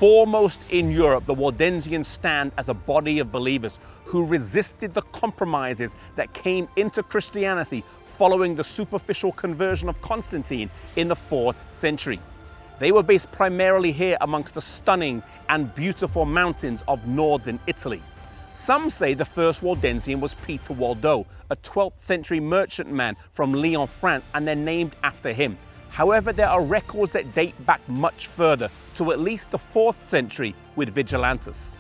Foremost in Europe, the Waldensians stand as a body of believers who resisted the compromises that came into Christianity following the superficial conversion of Constantine in the 4th century. They were based primarily here amongst the stunning and beautiful mountains of northern Italy. Some say the first Waldensian was Peter Waldo, a 12th century merchantman from Lyon, France, and they're named after him. However, there are records that date back much further, to at least the 4th century with Vigilantes.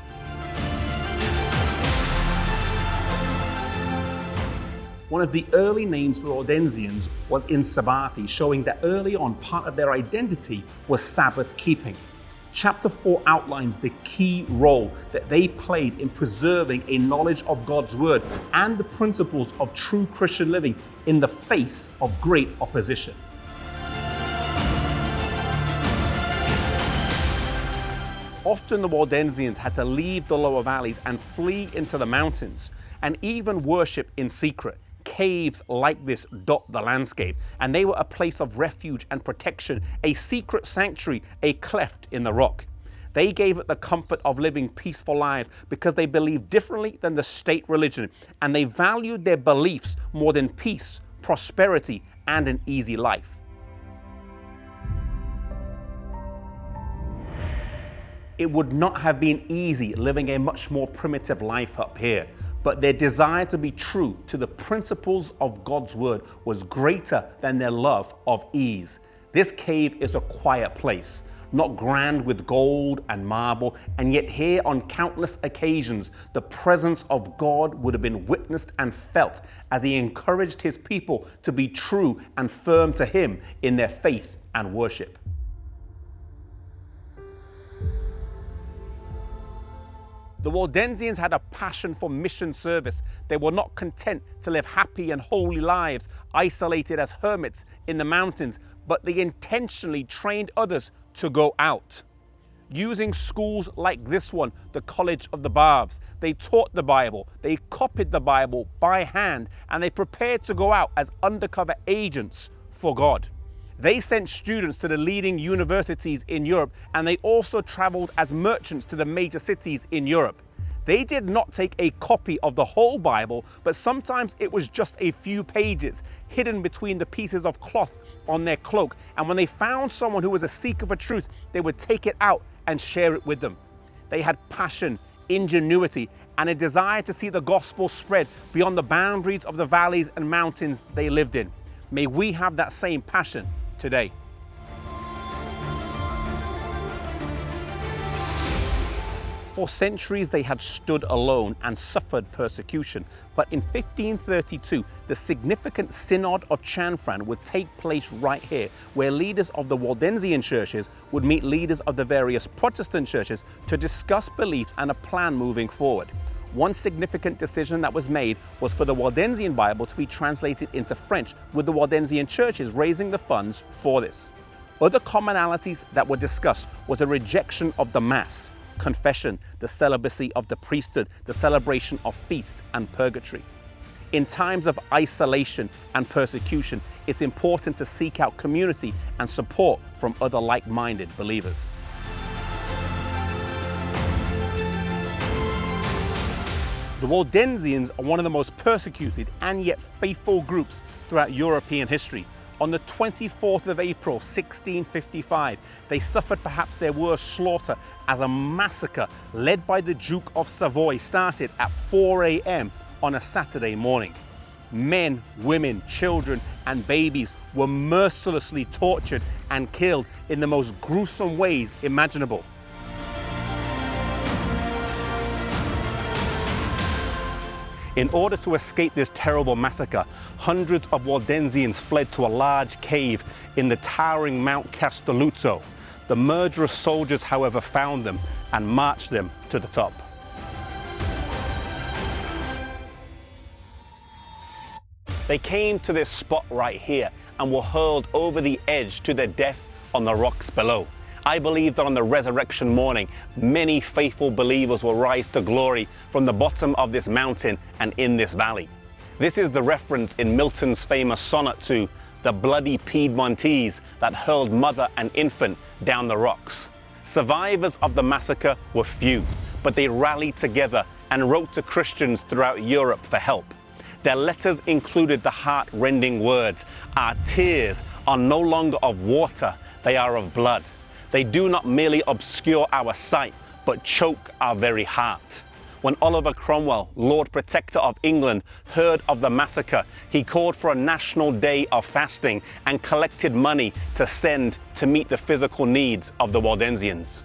One of the early names for Waldensians was in Sabbathi, showing that early on part of their identity was Sabbath keeping. Chapter 4 outlines the key role that they played in preserving a knowledge of God's word and the principles of true Christian living in the face of great opposition. Often the Waldensians had to leave the lower valleys and flee into the mountains, and even worship in secret. Caves like this dot the landscape, and they were a place of refuge and protection, a secret sanctuary, a cleft in the rock. They gave it the comfort of living peaceful lives because they believed differently than the state religion, and they valued their beliefs more than peace, prosperity, and an easy life. It would not have been easy living a much more primitive life up here, but their desire to be true to the principles of God's word was greater than their love of ease. This cave is a quiet place, not grand with gold and marble, and yet here on countless occasions, the presence of God would have been witnessed and felt as he encouraged his people to be true and firm to him in their faith and worship. The Waldensians had a passion for mission service. They were not content to live happy and holy lives, isolated as hermits in the mountains, but they intentionally trained others to go out. Using schools like this one, the College of the Barbs, they taught the Bible, they copied the Bible by hand, and they prepared to go out as undercover agents for God. They sent students to the leading universities in Europe, and they also traveled as merchants to the major cities in Europe. They did not take a copy of the whole Bible, but sometimes it was just a few pages hidden between the pieces of cloth on their cloak. And when they found someone who was a seeker for truth, they would take it out and share it with them. They had passion, ingenuity, and a desire to see the gospel spread beyond the boundaries of the valleys and mountains they lived in. May we have that same passion today. For centuries they had stood alone and suffered persecution, but in 1532 the significant Synod of Chanfran would take place right here, where leaders of the Waldensian churches would meet leaders of the various Protestant churches to discuss beliefs and a plan moving forward. One significant decision that was made was for the Waldensian Bible to be translated into French, with the Waldensian churches raising the funds for this. Other commonalities that were discussed was a rejection of the Mass, confession, the celibacy of the priesthood, the celebration of feasts, and purgatory. In times of isolation and persecution, it's important to seek out community and support from other like-minded believers. The Waldensians are one of the most persecuted and yet faithful groups throughout European history. On the 24th of April, 1655, they suffered perhaps their worst slaughter as a massacre led by the Duke of Savoy started at 4 a.m. on a Saturday morning. Men, women, children, and babies were mercilessly tortured and killed in the most gruesome ways imaginable. In order to escape this terrible massacre, hundreds of Waldensians fled to a large cave in the towering Mount Castelluzzo. The murderous soldiers, however, found them and marched them to the top. They came to this spot right here and were hurled over the edge to their death on the rocks below. I believe that on the resurrection morning, many faithful believers will rise to glory from the bottom of this mountain and in this valley. This is the reference in Milton's famous sonnet to the bloody Piedmontese that hurled mother and infant down the rocks. Survivors of the massacre were few, but they rallied together and wrote to Christians throughout Europe for help. Their letters included the heart-rending words, "Our tears are no longer of water, they are of blood. They do not merely obscure our sight, but choke our very heart." When Oliver Cromwell, Lord Protector of England, heard of the massacre, he called for a national day of fasting and collected money to send to meet the physical needs of the Waldensians.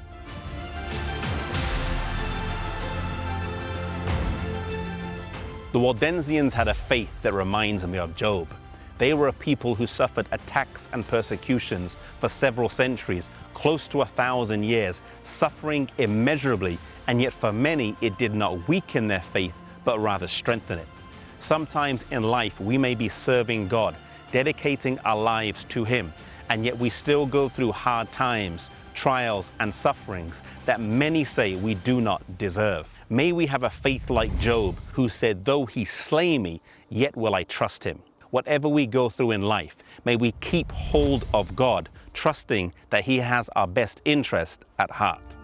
The Waldensians had a faith that reminds me of Job. They were a people who suffered attacks and persecutions for several centuries, close to 1,000 years, suffering immeasurably, and yet for many it did not weaken their faith, but rather strengthen it. Sometimes in life we may be serving God, dedicating our lives to Him, and yet we still go through hard times, trials and sufferings that many say we do not deserve. May we have a faith like Job, who said, "Though He slay me, yet will I trust Him." Whatever we go through in life, may we keep hold of God, trusting that He has our best interest at heart.